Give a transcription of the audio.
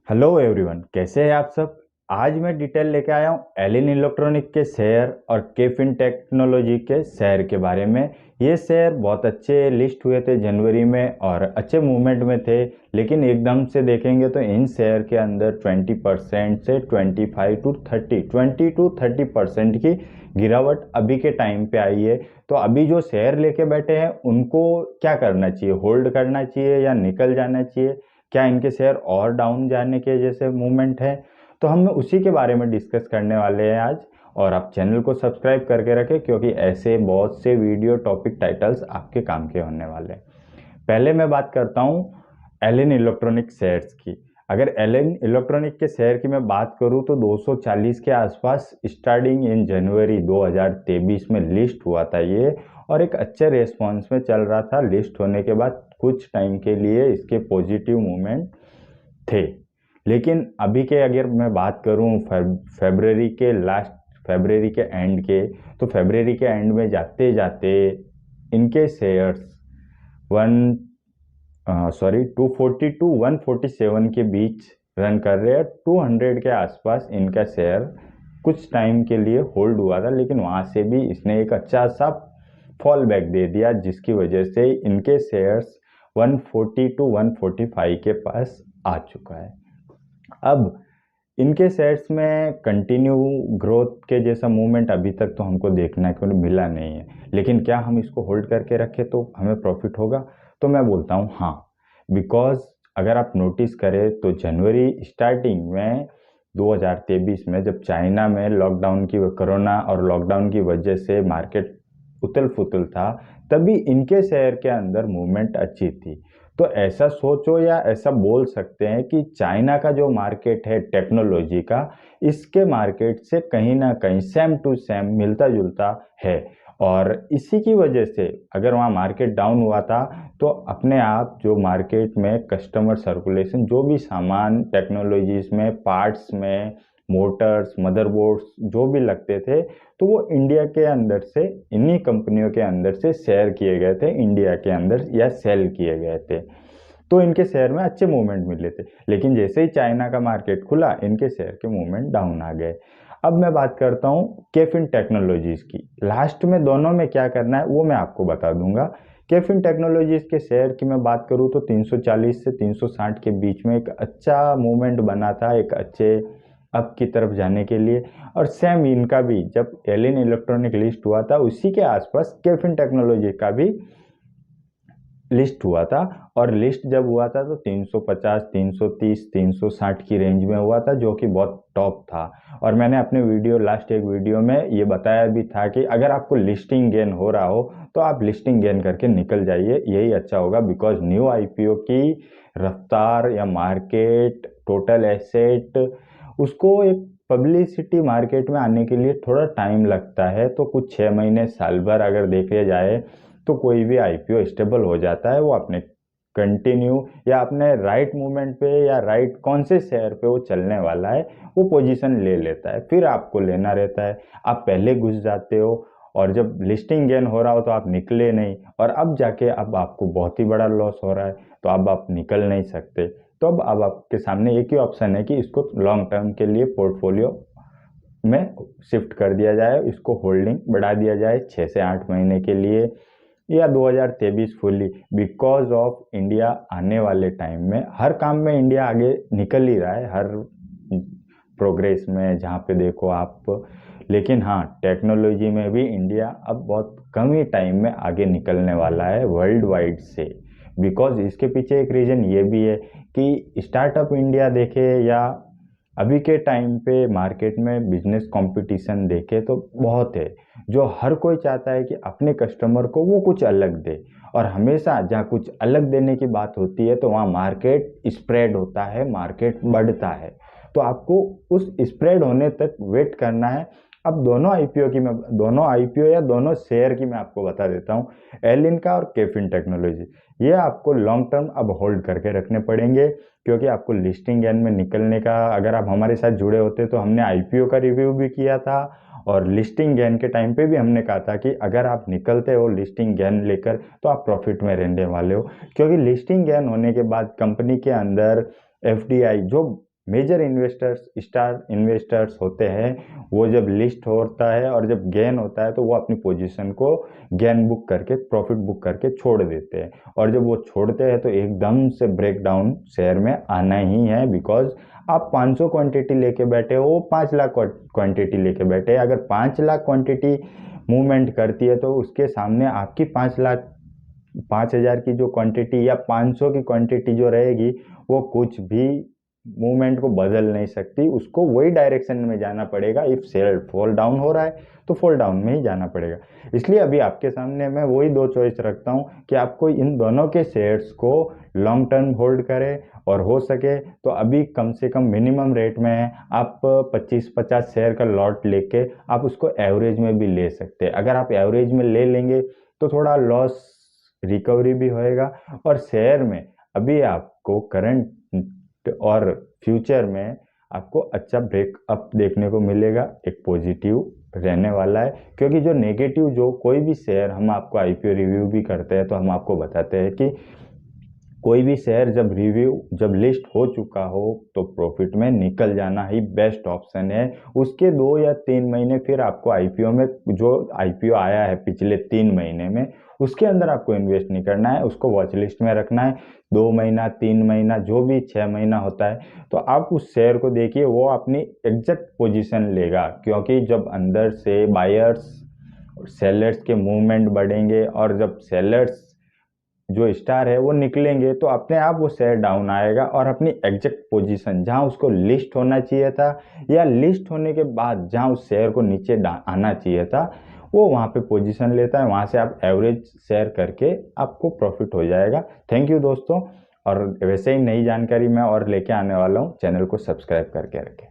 Hello everyone, कैसे हैं आप सब। आज मैं डिटेल लेके आया हूँ एलिन इलेक्ट्रॉनिक के शेयर और केफिन टेक्नोलॉजी के शेयर के बारे में। ये शेयर बहुत अच्छे लिस्ट हुए थे जनवरी में और अच्छे मूवमेंट में थे, लेकिन एकदम से देखेंगे तो इन शेयर के अंदर 20% से 20 to 30% की गिरावट अभी के टाइम पे आई है। तो अभी जो शेयर लेके बैठे हैं उनको क्या करना चाहिए, होल्ड करना चाहिए या निकल जाना चाहिए, क्या इनके शेयर और डाउन जाने के जैसे मूवमेंट है, तो हम उसी के बारे में डिस्कस करने वाले हैं आज। और आप चैनल को सब्सक्राइब करके रखें क्योंकि ऐसे बहुत से वीडियो टॉपिक टाइटल्स आपके काम के होने वाले हैं। पहले मैं बात करता हूँ एलिन इलेक्ट्रॉनिक शेयर्स की। अगर एलिन इलेक्ट्रॉनिक के शेयर की मैं बात करूँ तो 240 के आसपास स्टार्टिंग इन जनवरी 2023 में लिस्ट हुआ था ये, और एक अच्छे रेस्पॉन्स में चल रहा था। लिस्ट होने के बाद कुछ टाइम के लिए इसके पॉजिटिव मूवमेंट थे, लेकिन अभी के अगर मैं बात करूं फेब्रवरी के लास्ट, फेब्रवरी के एंड के, तो फेब्रवरी के एंड में जाते जाते इनके शेयर्स 240 टू 147 के बीच रन कर रहे हैं। 200 के आसपास इनका शेयर कुछ टाइम के लिए होल्ड हुआ था, लेकिन वहां से भी इसने एक अच्छा सा फॉल बैक दे दिया, जिसकी वजह से इनके शेयर्स 140 टू 145 के पास आ चुका है। अब इनके शेयर्स में कंटिन्यू ग्रोथ के जैसा मूवमेंट अभी तक तो हमको देखने को मिला नहीं है, लेकिन क्या हम इसको होल्ड करके रखें तो हमें प्रॉफिट होगा? तो मैं बोलता हूँ हाँ, बिकॉज अगर आप नोटिस करें तो जनवरी स्टार्टिंग में 2023 में जब चाइना में लॉकडाउन की, कोरोना और लॉकडाउन की वजह से मार्केट उथल फुथल था, तभी इनके शेयर के अंदर मूवमेंट अच्छी थी। तो ऐसा सोचो या ऐसा बोल सकते हैं कि चाइना का जो मार्केट है टेक्नोलॉजी का, इसके मार्केट से कहीं ना कहीं सेम टू सेम मिलता जुलता है। और इसी की वजह से अगर वहाँ मार्केट डाउन हुआ था तो अपने आप जो मार्केट में कस्टमर सर्कुलेशन, जो भी सामान टेक्नोलॉजीज में, पार्ट्स में, मोटर्स, मदरबोर्ड्स जो भी लगते थे, तो वो इंडिया के अंदर से, इन्हीं कंपनियों के अंदर से शेयर किए गए थे इंडिया के अंदर या सेल किए गए थे। तो इनके शेयर में अच्छे मूवमेंट मिले थे, लेकिन जैसे ही चाइना का मार्केट खुला इनके शेयर के मूवमेंट डाउन आ गए। अब मैं बात करता हूँ केफिन टेक्नोलॉजीज की। लास्ट में दोनों में क्या करना है वो मैं आपको बता दूंगा। केफिन टेक्नोलॉजीज के शेयर की मैं बात करूँ तो 340 से 360 के बीच में एक अच्छा मूवमेंट बना था, एक अच्छे अप की तरफ जाने के लिए। और सेम इनका भी जब एलिन इलेक्ट्रॉनिक लिस्ट हुआ था उसी के आसपास केफिन टेक्नोलॉजी का भी लिस्ट हुआ था, और लिस्ट जब हुआ था तो 350, 330, 360 की रेंज में हुआ था, जो कि बहुत टॉप था। और मैंने अपने वीडियो, लास्ट एक वीडियो में ये बताया भी था कि अगर आपको लिस्टिंग गेन हो रहा हो तो आप लिस्टिंग गेन करके निकल जाइए, यही अच्छा होगा। बिकॉज न्यू आईपीओ की रफ्तार या मार्केट टोटल एसेट, उसको एक पब्लिसिटी मार्केट में आने के लिए थोड़ा टाइम लगता है। तो कुछ 6 महीने, साल भर अगर देखे जाए तो कोई भी आईपीओ स्टेबल हो जाता है, वो अपने कंटिन्यू या अपने राइट मूवमेंट पे या राइट कौन से शेयर पे वो चलने वाला है वो पोजीशन ले लेता है, फिर आपको लेना रहता है। आप पहले घुस जाते हो और जब लिस्टिंग गेन हो रहा हो तो आप निकले नहीं, और अब जाके अब आपको बहुत ही बड़ा लॉस हो रहा है तो अब आप निकल नहीं सकते। तो अब आपके सामने एक ही ऑप्शन है कि इसको लॉन्ग टर्म के लिए पोर्टफोलियो में शिफ्ट कर दिया जाए, इसको होल्डिंग बढ़ा दिया जाए 6 से 8 महीने के लिए, या 2023 फुल्ली। बिकॉज ऑफ इंडिया आने वाले टाइम में हर काम में इंडिया आगे निकल ही रहा है, हर प्रोग्रेस में जहाँ पे देखो आप। लेकिन हाँ, टेक्नोलॉजी में भी इंडिया अब बहुत कम ही टाइम में आगे निकलने वाला है वर्ल्ड वाइड से। बिकॉज इसके पीछे एक रीज़न ये भी है कि स्टार्टअप इंडिया देखे या अभी के टाइम पे मार्केट में बिजनेस कंपटीशन देखे तो बहुत है, जो हर कोई चाहता है कि अपने कस्टमर को वो कुछ अलग दे। और हमेशा जहाँ कुछ अलग देने की बात होती है तो वहाँ मार्केट स्प्रेड होता है, मार्केट बढ़ता है। तो आपको उस स्प्रेड होने तक वेट करना है। अब दोनों आईपीओ की मैं, दोनों आईपीओ या दोनों शेयर की मैं आपको बता देता हूँ, एलिन का और केफिन टेक्नोलॉजी। ये आपको लॉन्ग टर्म अब होल्ड करके रखने पड़ेंगे, क्योंकि आपको लिस्टिंग गेन में निकलने का, अगर आप हमारे साथ जुड़े होते तो हमने आईपीओ का रिव्यू भी किया था, और लिस्टिंग गेन के टाइम पे भी हमने कहा था कि अगर आप निकलते हो लिस्टिंग गेन लेकर तो आप प्रॉफिट में रहने वाले हो। क्योंकि लिस्टिंग गेन होने के बाद कंपनी के अंदर एफडीआई, जो मेजर इन्वेस्टर्स, स्टार इन्वेस्टर्स होते हैं, वो जब लिस्ट होता है और जब गेन होता है तो वो अपनी पोजीशन को गेन बुक करके, प्रॉफिट बुक करके छोड़ देते हैं। और जब वो छोड़ते हैं तो एकदम से ब्रेकडाउन शेयर में आना ही है, बिकॉज आप 500 क्वांटिटी लेके बैठे हो, वो 5 लाख क्वांटिटी लेके बैठे हैं। अगर 5 लाख क्वांटिटी मूवमेंट करती है तो उसके सामने आपकी 5,00,000 की जो क्वांटिटी या 500 की क्वांटिटी जो रहेगी वो कुछ भी मूवमेंट को बदल नहीं सकती। उसको वही डायरेक्शन में जाना पड़ेगा। इफ शेयर फॉल डाउन हो रहा है तो फॉल डाउन में ही जाना पड़ेगा। इसलिए अभी आपके सामने मैं वही दो चॉइस रखता हूँ कि आपको इन दोनों के शेयर्स को लॉन्ग टर्म होल्ड करें, और हो सके तो अभी कम से कम मिनिमम रेट में है, आप 25-50 शेयर का लॉट लेके आप उसको एवरेज में भी ले सकते हैं। अगर आप एवरेज में ले लेंगे तो थोड़ा लॉस रिकवरी भी होएगा, और शेयर में अभी आपको करंट और फ्यूचर में आपको अच्छा ब्रेकअप देखने को मिलेगा, एक पॉजिटिव रहने वाला है। क्योंकि जो नेगेटिव, जो कोई भी शेयर हम आपको आईपीओ रिव्यू भी करते हैं तो हम आपको बताते हैं कि कोई भी शेयर जब लिस्ट हो चुका हो तो प्रॉफिट में निकल जाना ही बेस्ट ऑप्शन है। उसके 2 या 3 महीने फिर आपको आईपीओ में, जो आईपीओ आया है पिछले 3 महीने में, उसके अंदर आपको इन्वेस्ट नहीं करना है, उसको वॉच लिस्ट में रखना है। 2 महीना, 3 महीना, जो भी 6 महीना होता है, तो आप उस शेयर को देखिए, वो अपनी एग्जैक्ट पोजीशन लेगा। क्योंकि जब अंदर से बायर्स और सेलर्स के मूवमेंट बढ़ेंगे, और जब सेलर्स जो स्टार है वो निकलेंगे, तो अपने आप वो शेयर डाउन आएगा और अपनी एग्जैक्ट पोजीशन जहां उसको लिस्ट होना चाहिए था, या लिस्ट होने के बाद जहां उस शेयर को नीचे आना चाहिए था, वो वहां पे पोजीशन लेता है। वहां से आप एवरेज शेयर करके आपको प्रॉफिट हो जाएगा। थैंक यू दोस्तों। और वैसे ही नई जानकारी मैं और लेके आने वाला हूँ, चैनल को सब्सक्राइब करके रखें।